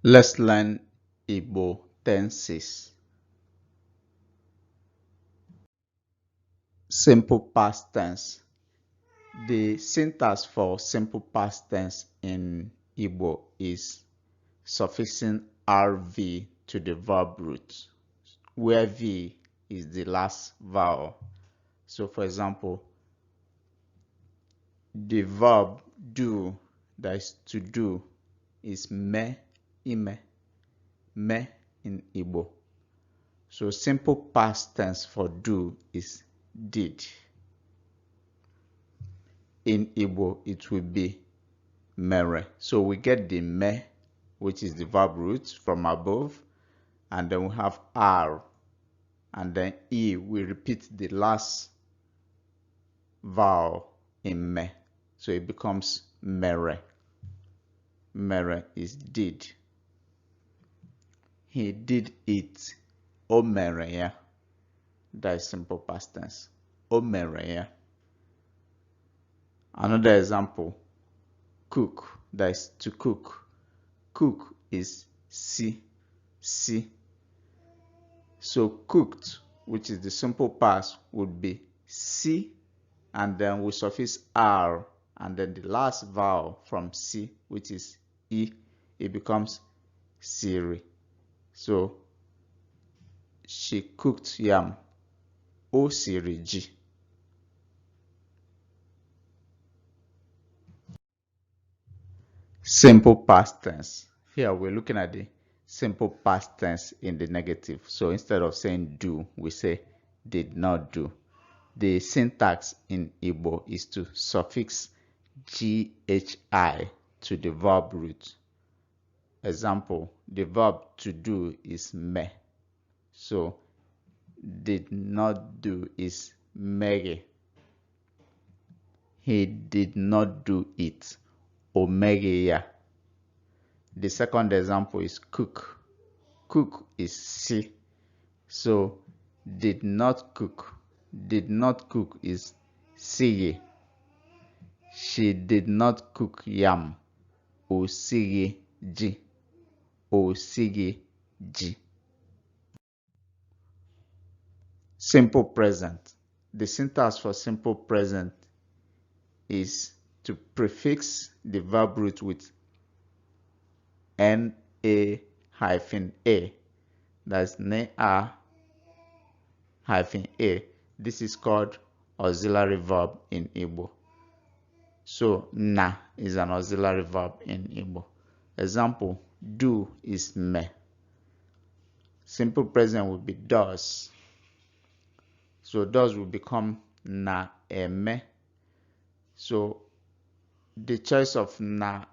Let's learn Igbo tenses. Simple past tense. The syntax for simple past tense in Igbo is suffixing RV to the verb root, where V is the last vowel. So, for example, the verb do, that is to do, is me, ime, me in Igbo. So simple past tense for do is did. In Igbo, it will be mere. So we get the me, which is the verb root from above, and then we have R, and then E. We repeat the last vowel in me, so it becomes mere. Mere is did. He did it. O mere ya. That is simple past tense. O mere ya. Another example, cook, that is to cook. Cook is si. So cooked, which is the simple past, would be si, and then we suffix R, and then the last vowel from si, which is E, it becomes siri. So she cooked yam. O siri ji. Simple past tense. Here we're looking at the simple past tense in the negative. So instead of saying do, we say did not do. The syntax in Igbo is to suffix GHI to the verb root. Example, the verb to do is me. So did not do is mere. He did not do it. Omegeya. The second example is cook. Cook is si. So did not cook. Did not cook is sige. She did not cook yam. Osige ji. Osige ji. Simple present. The syntax for simple present is to prefix the verb root with na-a. That's na-a-a. This is called auxiliary verb in Igbo. So na is an auxiliary verb in Igbo. Example, do is me. Simple present will be does. So does will become na-eme. So the choice of na,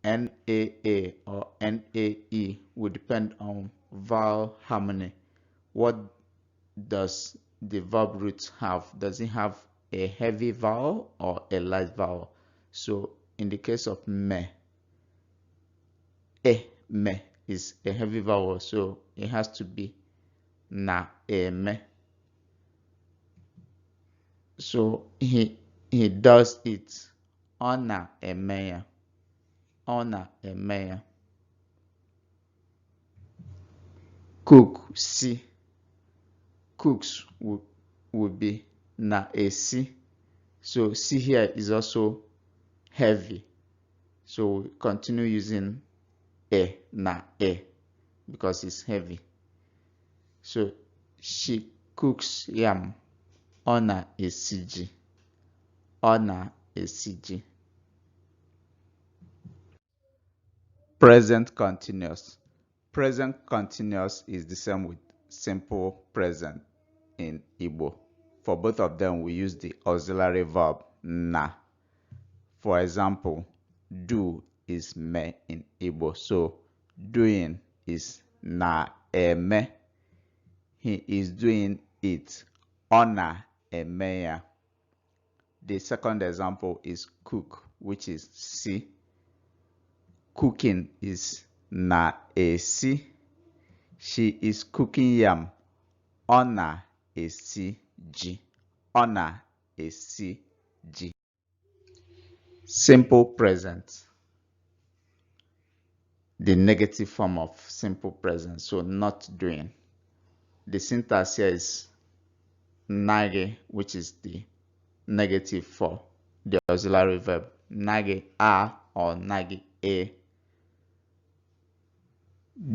N-A-A or N-A-E will depend on vowel harmony. What does the verb root have? Does it have a heavy vowel or a light vowel? So in the case of me, me is a heavy vowel, so it has to be na-eme. So he does it. Ọ na-eme ya. Ọ na-eme ya. Cook, si. Cooks would be na-esi. So si here is also heavy. So we continue using na-e because it's heavy. So she cooks yam. Ọ na-esi ji. Ọ na-esi ji. Present continuous. Present continuous is the same with simple present in Igbo. For both of them, we use the auxiliary verb na. For example, do is me in Igbo. So doing is na-eme. He is doing it. Ọ na-eme ya. The second example is cook, which is si. Cooking is na-esi. She is cooking yam. Ọ na-esi ji. Ọ na-esi ji. Simple present. the negative form of simple present, so not doing. The syntax here is nage, which is the negative for the auxiliary verb. Nage a or nage a.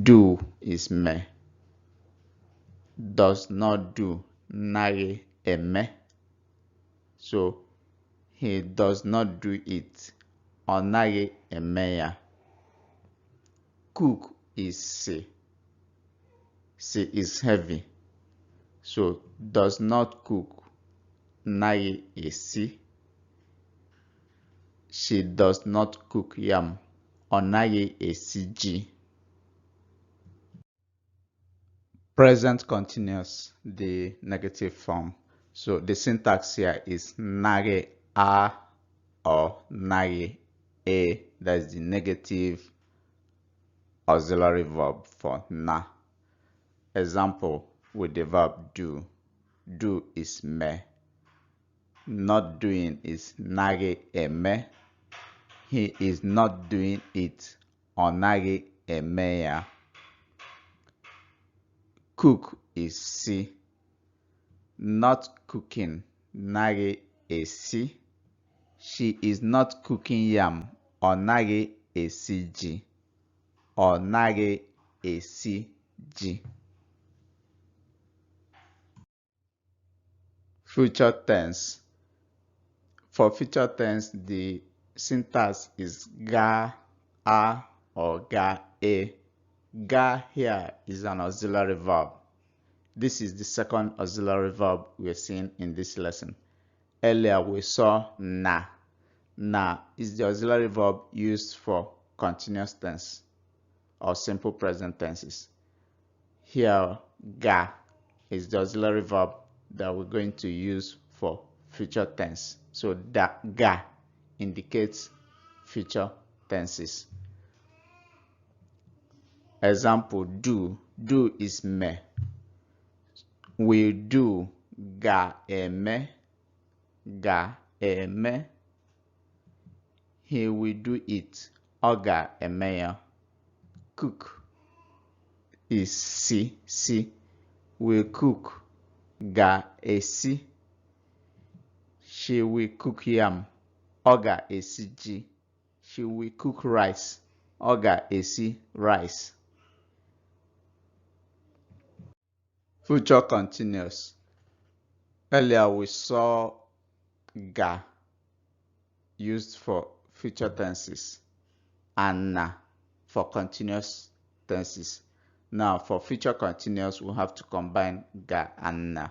Do is me. Does not do, nage eme. So he does not do it, or nage eme ya. Cook is si. Si is heavy. So does not cook, nage esi. She does not cook yam, or nage esi ji. Present continuous, the negative form. So the syntax here is nage a or nage a. That is the negative auxiliary verb for na. Example with the verb do. Do is me. Not doing is nage eme. He is not doing it, or nage eme ya. Cook is si. Not cooking, nage esi. She is not cooking yam, or nage esi ji, or nage esi ji. Future tense. For future tense, the syntax is ga, a, or ga, a. Ga here is an auxiliary verb. This is the second auxiliary verb we are seeing in this lesson. Earlier we saw na. Na is the auxiliary verb used for continuous tense or simple present tenses. Here, ga is the auxiliary verb that we're going to use for future tense. So that ga indicates future tenses. Example, do. Do is me. We do, ga eme. Ga eme. He will do it, oga eme ya. Cook is si, si. Will cook, ga esi. She will cook yam, oga esi ji. She will cook rice, oga esi rice. Future continuous. Earlier we saw ga used for future tenses and na for continuous tenses. Now for future continuous, we have to combine ga and na.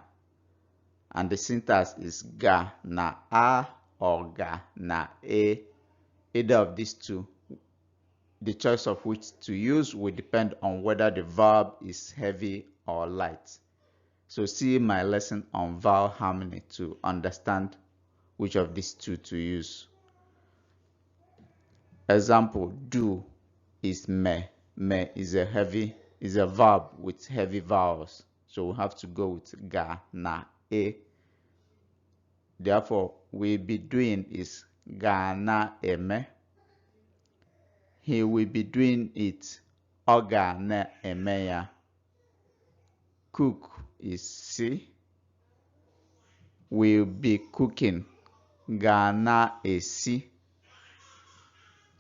And the syntax is ga na a or ga na a. Either of these two. The choice of which to use will depend on whether the verb is heavy or light. So see my lesson on vowel harmony to understand which of these two to use. Example, do is me. Me is a verb with heavy vowels. So we have to go with ga na a. Therefore, we'll be doing is ga na eme. He will be doing it, oga na eme ya. Cook is si. Will be cooking, ga na esi.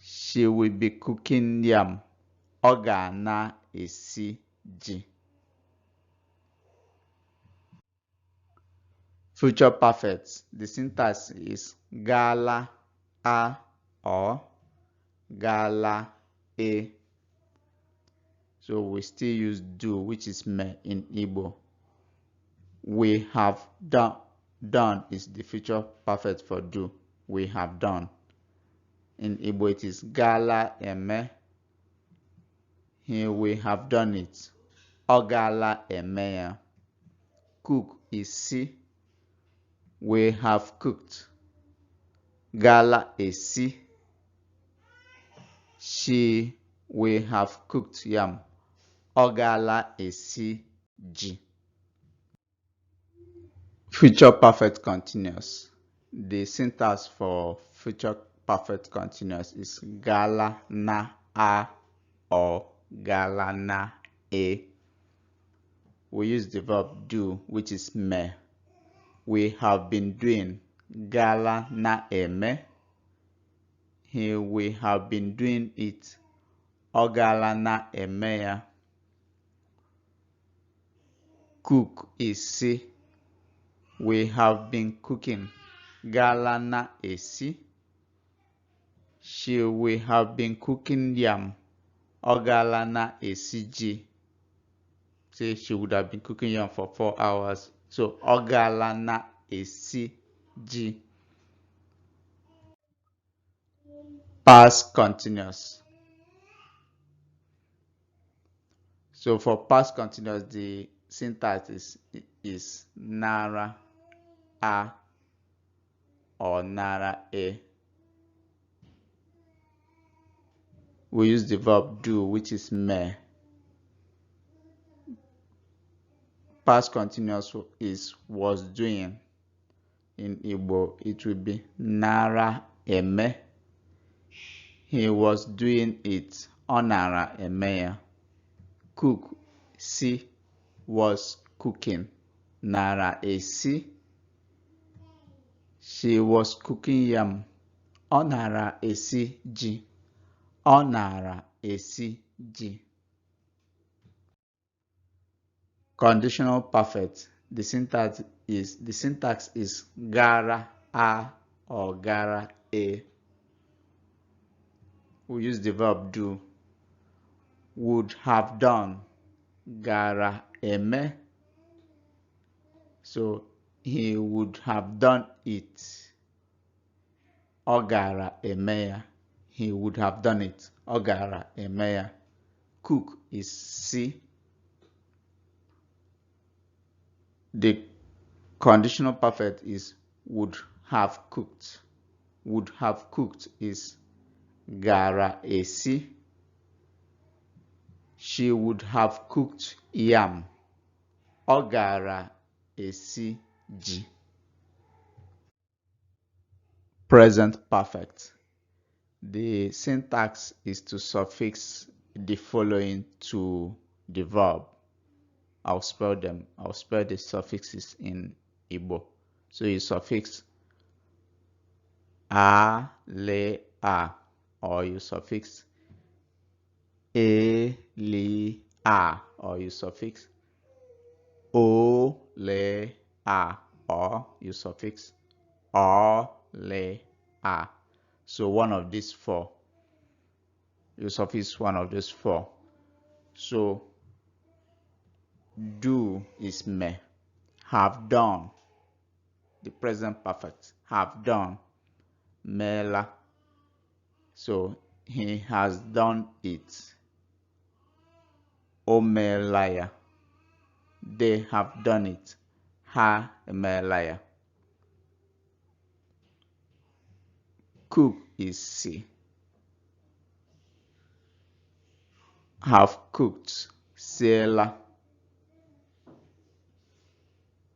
She will be cooking yam, oga na esi ji. Future perfect. The syntax is gala a or gala a. So we still use do, which is me in Igbo. We have done. Done is the future perfect for do. We have done. In Igbo it is gala eme. Here we have done it, ogala eme ya. Cook is si. We have cooked, gala esi. She we have cooked yam, ogala esi ji. Future perfect continuous. The syntax for future perfect continuous is gala na a or gala na e. We use the verb do, which is me. We have been doing gala na eme. Here we have been doing it. Ogala na eme ya. Cook is si. We have been cooking. Gala na esi. She will have been cooking yam. Ogala na esi ji. Say she would have been cooking yam for 4 hours. So ogala na esi ji. Past continuous. So for past continuous, the syntax is nara a or nara e. We use the verb do, which is me. Past continuous is was doing. In Igbo, it will be nara eme. He was doing it. Onara eme ya. Cook si was cooking. Nara esi. She was cooking yam. Onara esi ji. Onara esi ji. Conditional perfect. The syntax is gara a or gara e. We use the verb do. Would have done. Gara eme. So he would have done it. Ogara eme ya. He would have done it. Ogara eme ya. Cook is si. The conditional perfect is would have cooked. Would have cooked is gara esi. She would have cooked yam. Ogara esi ji. Present perfect. The syntax is to suffix the following to the verb. I'll spell them. I'll spell the suffixes in Igbo. So you suffix a, le, a, or you suffix e, li, a, or you suffix o, le, a, or you suffix o, le, a. So one of these four. You suffix one of these four. So do is me. Have done. The present perfect. Have done. Mela. So he has done it. Omelaya. They have done it. Ha emelaya. Cook is si. Have cooked. Sela.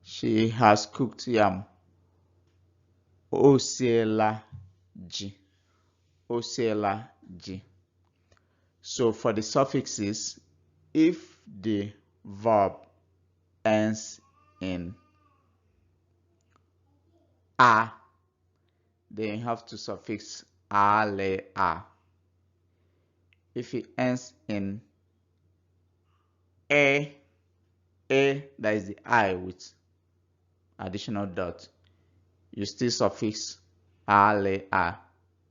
She has cooked yam. Osela ji. Osela ji. So for the suffixes, if the verb ends in a, then you have to suffix a, le, a. If it ends in a, that is the I with additional dot, you still suffix a, le, a.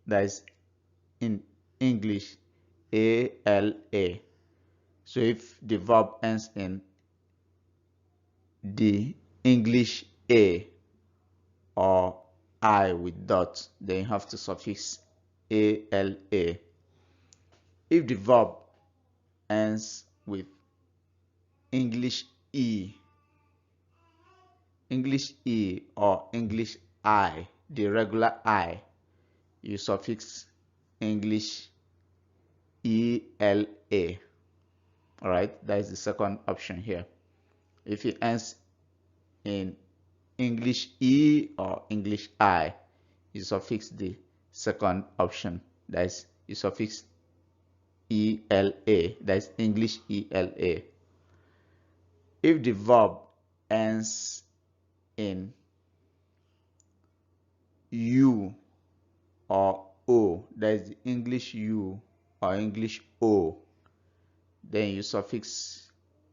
That is in English a, l, a. So if the verb ends in the English a or I with dot, then you have to suffix a, l, a. If the verb ends with English e or English I, the regular I, you suffix English ELA. Alright, that is the second option here. If it ends in English E or English I, you suffix the second option. That is, you suffix ELA, that is English ELA. If the verb ends in U or O, that is the English U or English O, then you suffix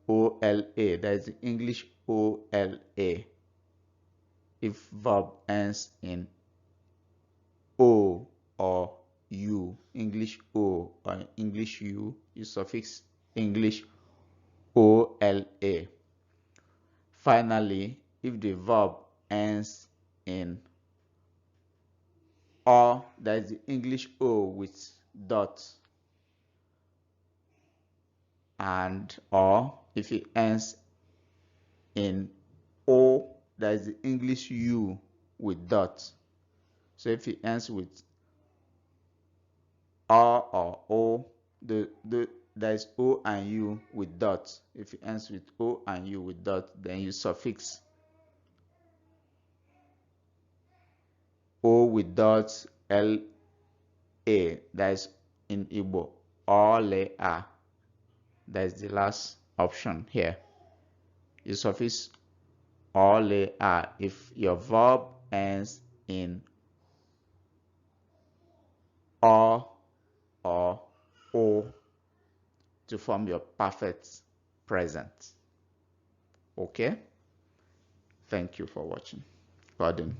OLA, that is the English OLA. If verb ends in O or U, English O or English U, you suffix English OLA. Finally, if the verb ends in or, that is the English O with dot, and or if it ends in O, that is the English U with dot. So if it ends with R or O, that is O and U with dot. If it ends with O and U with dot, then you suffix O with dot LA, that is in Igbo, or le a. That is the last option here. You suffix or le a if your verb ends in or O to form your perfect present. Okay? Thank you for watching. Pardon.